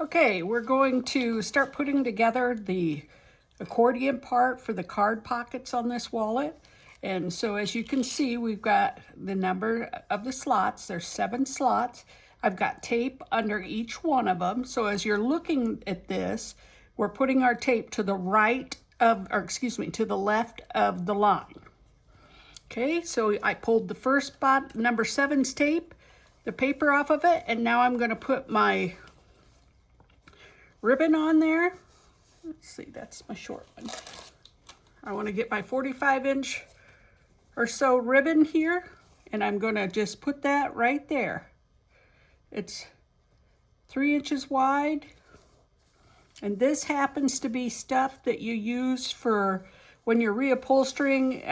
Okay, we're going to start putting together the accordion part for the card pockets on this wallet. And so as you can see, we've got the number of the slots. There's 7 slots. I've got tape under each one of them. So as you're looking at this, we're putting our tape to the right of, or excuse me, to the left of the line. Okay, so I pulled the first spot, number 7's tape, the paper off of it, and now I'm going to put my ribbon on there. Let's see, that's my short one. I want to get my 45-inch or so ribbon here, and I'm going to just put that right there. It's 3 inches wide, and this happens to be stuff that you use for when you're reupholstering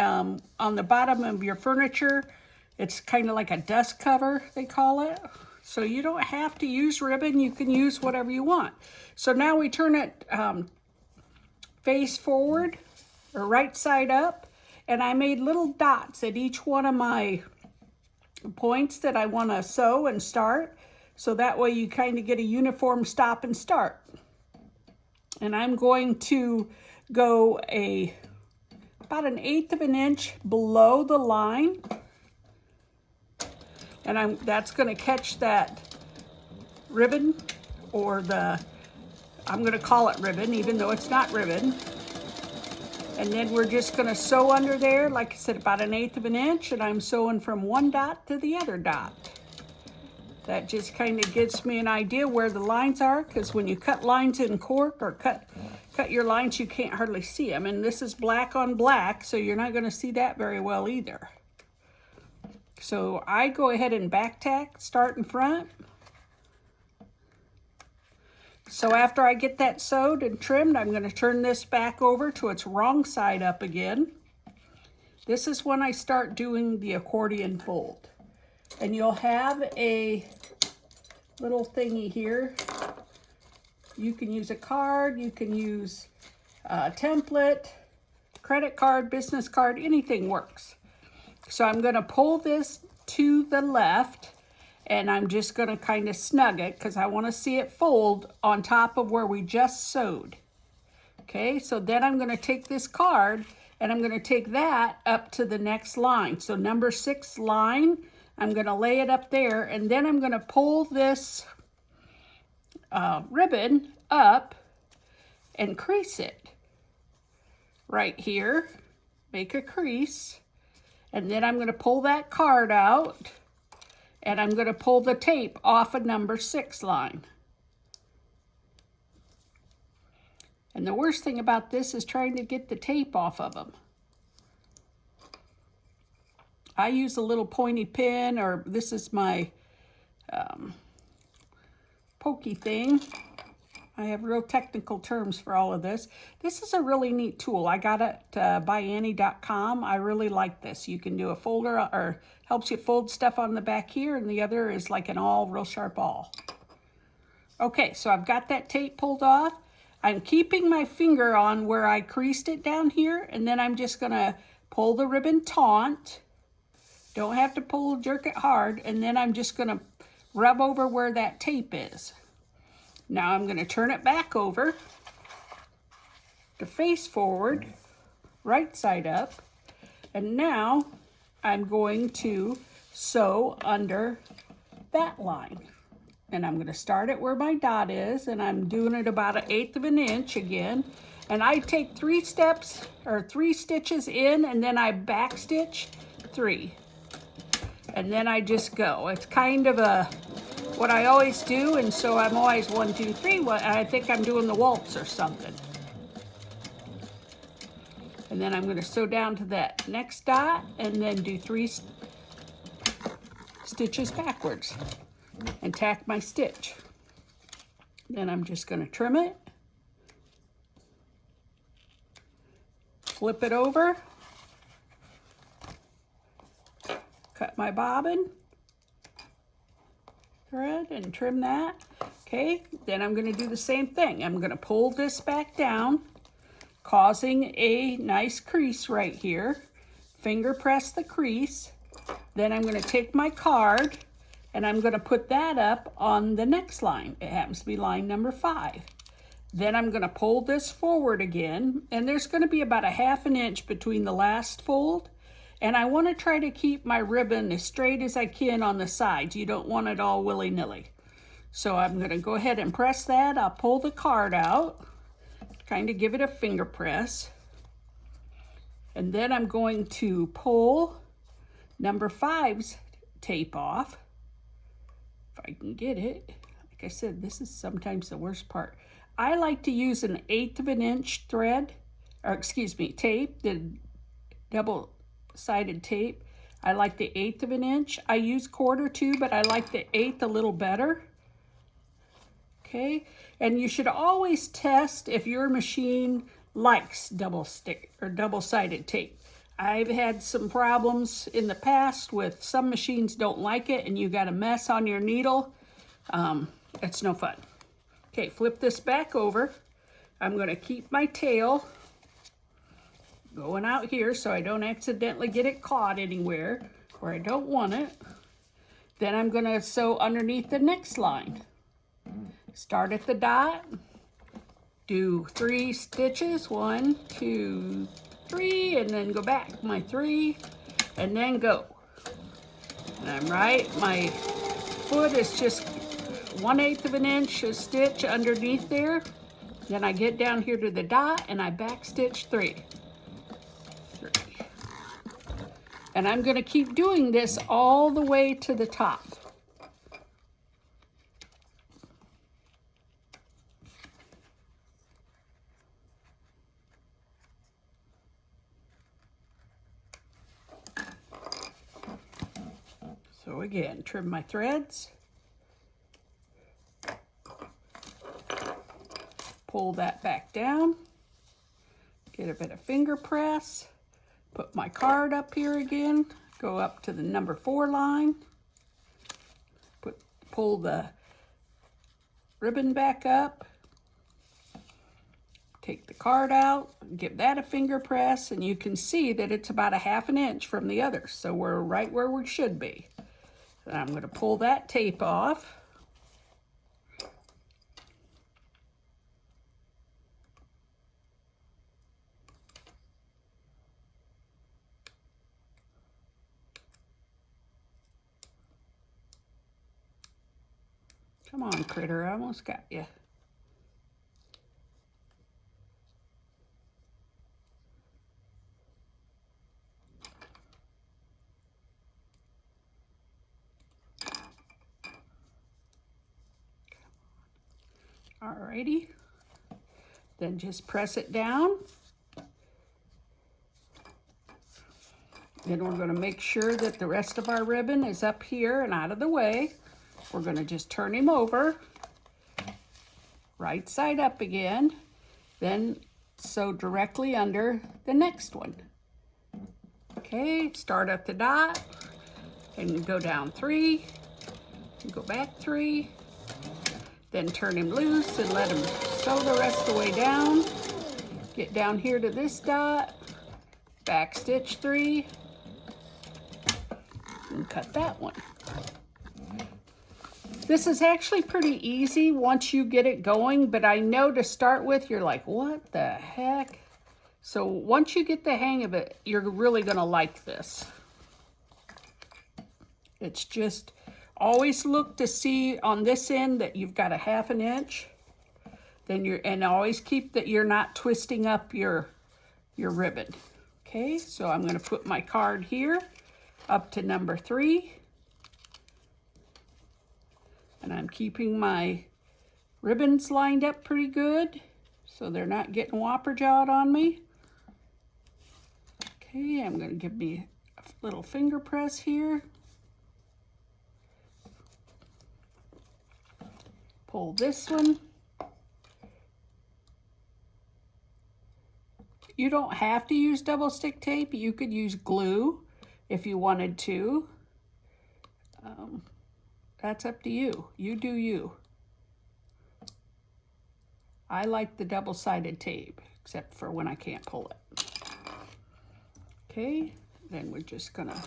on the bottom of your furniture. It's kind of like a dust cover, they call it. So you don't have to use ribbon, you can use whatever you want. So now we turn it face forward or right side up, and I made little dots at each one of my points that I want to sew and start, so that way you kind of get a uniform stop and start. And I'm going to go about 1/8 of an inch below the line, and that's going to catch that ribbon, or I'm going to call it ribbon even though it's not ribbon. And then we're just going to sew under there, like I said, about 1/8 of an inch, and I'm sewing from one dot to the other dot. That just kind of gives me an idea where the lines are, because when you cut lines in cork or cut your lines, you can't hardly see them. And this is black on black, so you're not going to see that very well either. So I go ahead and back tack, start in front. So after I get that sewed and trimmed, I'm going to turn this back over to its wrong side up again. This is when I start doing the accordion fold. And you'll have a little thingy here. You can use a card, you can use a template, credit card, business card, anything works. So I'm going to pull this to the left, and I'm just going to kind of snug it because I want to see it fold on top of where we just sewed. Okay, so then I'm going to take this card and I'm going to take that up to the next line. So number 6 line, I'm going to lay it up there, and then I'm going to pull this ribbon up and crease it right here, make a crease. And then I'm going to pull that card out, and I'm going to pull the tape off of number 6 line. And the worst thing about this is trying to get the tape off of them. I use a little pointy pin, or this is my pokey thing. I have real technical terms for all of this. This is a really neat tool. I got it by Annie.com. I really like this. You can do a folder, or helps you fold stuff on the back here, and the other is like an awl, real sharp awl. Okay, so I've got that tape pulled off. I'm keeping my finger on where I creased it down here, and then I'm just gonna pull the ribbon taut. Don't have to jerk it hard, and then I'm just gonna rub over where that tape is. Now I'm going to turn it back over to face forward, right side up, and now I'm going to sew under that line. And I'm going to start it where my dot is, and I'm doing it about 1/8 of an inch again. And I take 3 steps, or 3 stitches in, and then I back stitch 3. And then I just go. It's kind of what I always do, and so I'm always 1, 2, 3. I think I'm doing the waltz or something. And then I'm going to sew down to that next dot, and then do 3 stitches backwards and tack my stitch. Then I'm just going to trim it, flip it over, cut my bobbin thread and trim that. Okay, then I'm going to do the same thing. I'm going to pull this back down, causing a nice crease right here. Finger press the crease. Then I'm going to take my card, And I'm going to put that up on the next line. It happens to be line number 5. Then I'm going to pull this forward again, and there's going to be about a 1/2 inch between the last fold. And I want to try to keep my ribbon as straight as I can on the sides. You don't want it all willy-nilly. So I'm going to go ahead and press that. I'll pull the card out, kind of give it a finger press. And then I'm going to pull number 5's tape off. If I can get it. Like I said, this is sometimes the worst part. I like to use an 1/8 of an inch thread, or excuse me, tape, the double-sided tape. I like the 1/8 of an inch. I use 1/4 too, but I like the 1/8 a little better. Okay, and you should always test if your machine likes double-sided tape. I've had some problems in the past with some machines don't like it and you got a mess on your needle. It's no fun. Okay, flip this back over. I'm going to keep my tail going out here so I don't accidentally get it caught anywhere where I don't want it. Then I'm going to sew underneath the next line. Start at the dot, do 3 stitches, 1, 2, 3, and then go back my 3, and then go. And I'm right, my foot is just 1/8 of an inch a stitch underneath there. Then I get down here to the dot and I back stitch 3. And I'm going to keep doing this all the way to the top. So again, trim my threads, pull that back down, get a bit of finger press, put my card up here again, go up to the number 4 line, pull the ribbon back up, take the card out, give that a finger press, and you can see that it's about a 1/2 inch from the other, so we're right where we should be. And I'm going to pull that tape off. Come on, critter, I almost got you. Alrighty, then just press it down. Then we're going to make sure that the rest of our ribbon is up here and out of the way. We're going to just turn him over, right side up again, then sew directly under the next one. Okay, start at the dot and go down 3, and go back 3, then turn him loose and let him sew the rest of the way down. Get down here to this dot, back stitch 3, and cut that one. This is actually pretty easy once you get it going, but I know to start with, you're like, what the heck? So once you get the hang of it, you're really gonna like this. It's just, always look to see on this end that you've got a 1/2 inch. Then and always keep that you're not twisting up your ribbon. Okay, so I'm gonna put my card here up to number 3. And I'm keeping my ribbons lined up pretty good so they're not getting whopper jawed on me. Okay, I'm gonna give me a little finger press here. Pull this one. You don't have to use double stick tape. You could use glue if you wanted to. That's up to you. You do you. I like the double-sided tape, except for when I can't pull it. Okay, then we're just gonna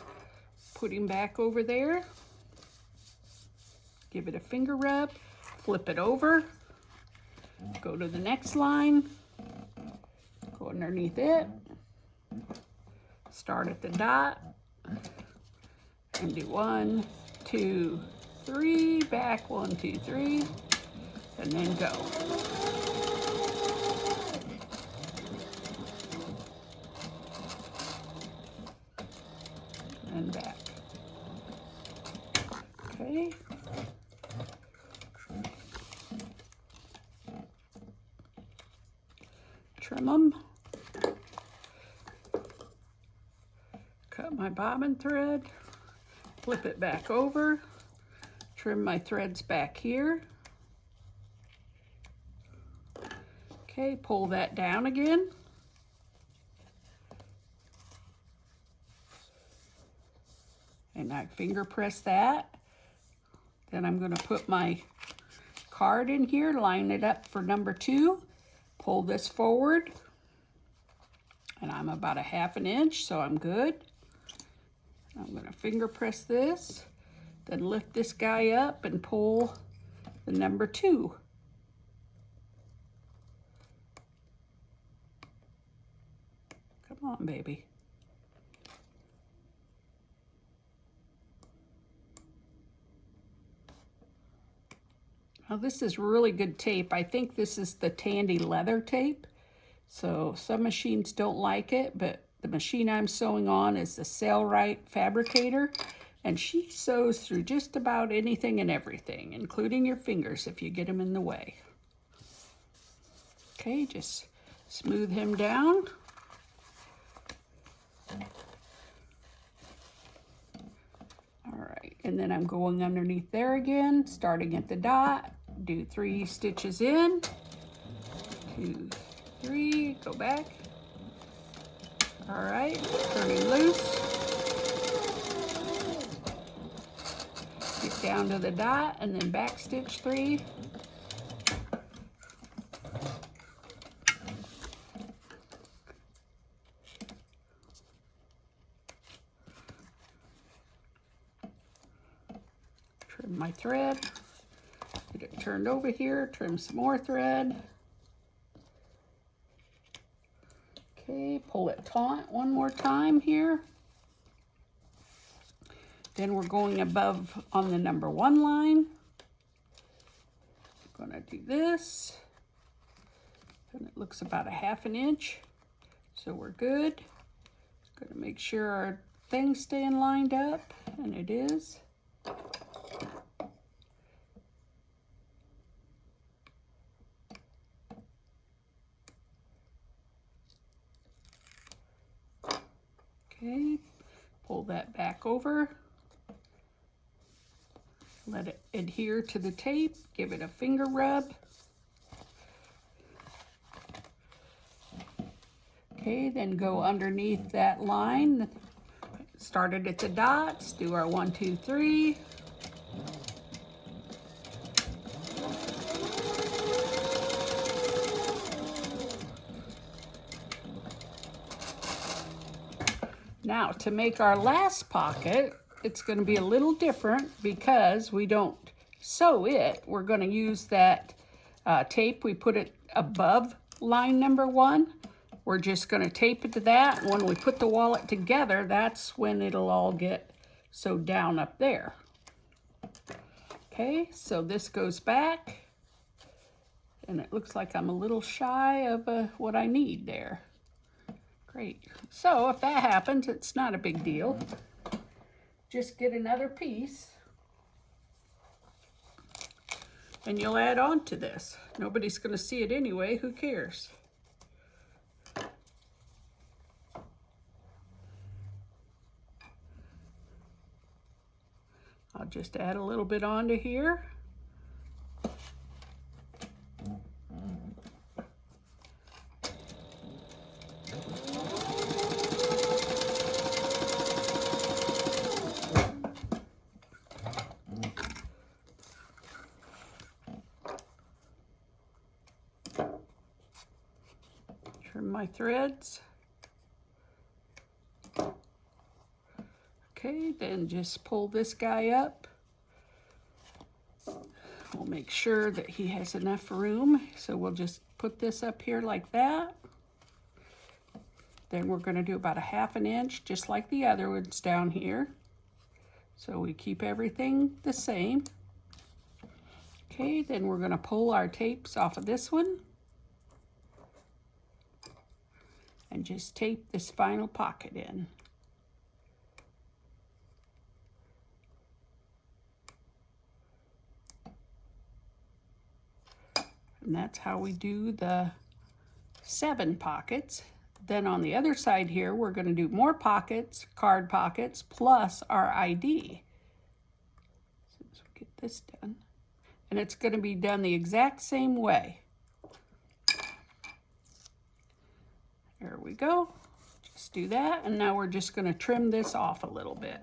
put him back over there. Give it a finger rub, flip it over, go to the next line, go underneath it, start at the dot, and do 1, 2, 3, back 1, 2, 3, and then go. And back. Okay. Trim them. Cut my bobbin thread. Flip it back over. Trim my threads back here. Okay, pull that down again. And I finger press that. Then I'm going to put my card in here, line it up for number 2, pull this forward, and I'm about a 1/2 inch, so I'm good. I'm going to finger press this, then lift this guy up and pull the number 2. Come on, baby. Now this is really good tape. I think this is the Tandy leather tape. So some machines don't like it, but the machine I'm sewing on is the Sailrite Fabricator, and she sews through just about anything and everything, including your fingers if you get them in the way. Okay, just smooth him down. All right, and then I'm going underneath there again, starting at the dot, do 3 stitches in, 2, 3, go back. All right, turning loose. Get down to the dot and then back stitch 3. Trim my thread, get it turned over here, trim some more thread. Okay, pull it taut one more time here. Then we're going above on the number 1 line. I'm gonna do this, and it looks about a 1/2 inch, so we're good. Gonna make sure our thing's staying lined up, and it is. Okay, pull that back over. Let it adhere to the tape. Give it a finger rub. Okay, then go underneath that line. Started at the dots. Do our 1, 2, 3. Now, to make our last pocket, it's going to be a little different because we don't sew it. We're going to use that tape. We put it above line number 1. We're just going to tape it to that. And when we put the wallet together, that's when it'll all get sewed down up there. Okay, so this goes back. And it looks like I'm a little shy of what I need there. Great. So if that happens, it's not a big deal. Just get another piece and you'll add on to this. Nobody's going to see it anyway. Who cares? I'll just add a little bit onto here. Trim my threads. Okay, then just pull this guy up. We'll make sure that he has enough room. So we'll just put this up here like that. Then we're going to do about a 1/2 inch, just like the other ones down here. So we keep everything the same. Okay, then we're going to pull our tapes off of this one. And just tape this final pocket in. And that's how we do the 7 pockets. Then on the other side here, we're going to do more pockets, card pockets, plus our ID. So let's get this done. And it's going to be done the exact same way. There we go. Just do that. And now we're just going to trim this off a little bit.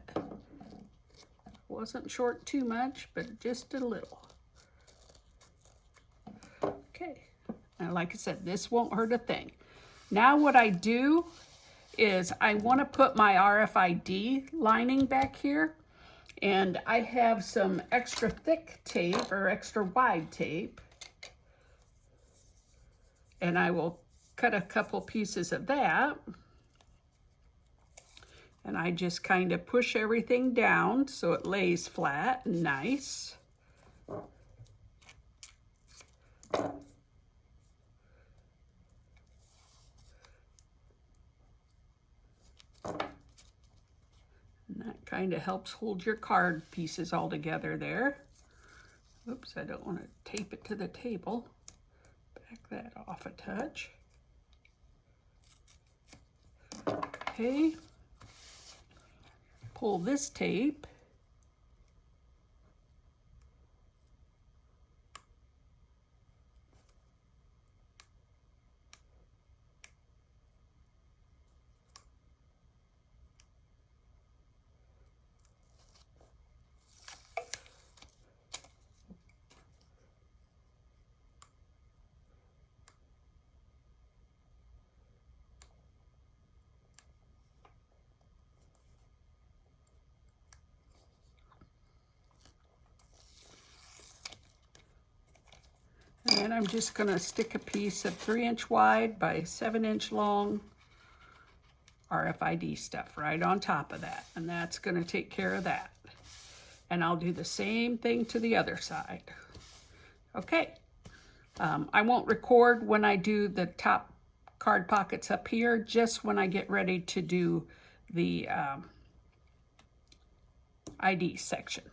Wasn't short too much, but just a little. Okay. And like I said, this won't hurt a thing. Now what I do is I want to put my RFID lining back here. And I have some extra thick tape or extra wide tape. And I will cut a couple pieces of that. And I just kind of push everything down so it lays flat and nice. And that kind of helps hold your card pieces all together there. Oops, I don't want to tape it to the table. Back that off a touch. Okay. Pull this tape. And then I'm just going to stick a piece of 3-inch wide by 7-inch long RFID stuff right on top of that. And that's going to take care of that. And I'll do the same thing to the other side. Okay. I won't record when I do the top card pockets up here, just when I get ready to do the ID section.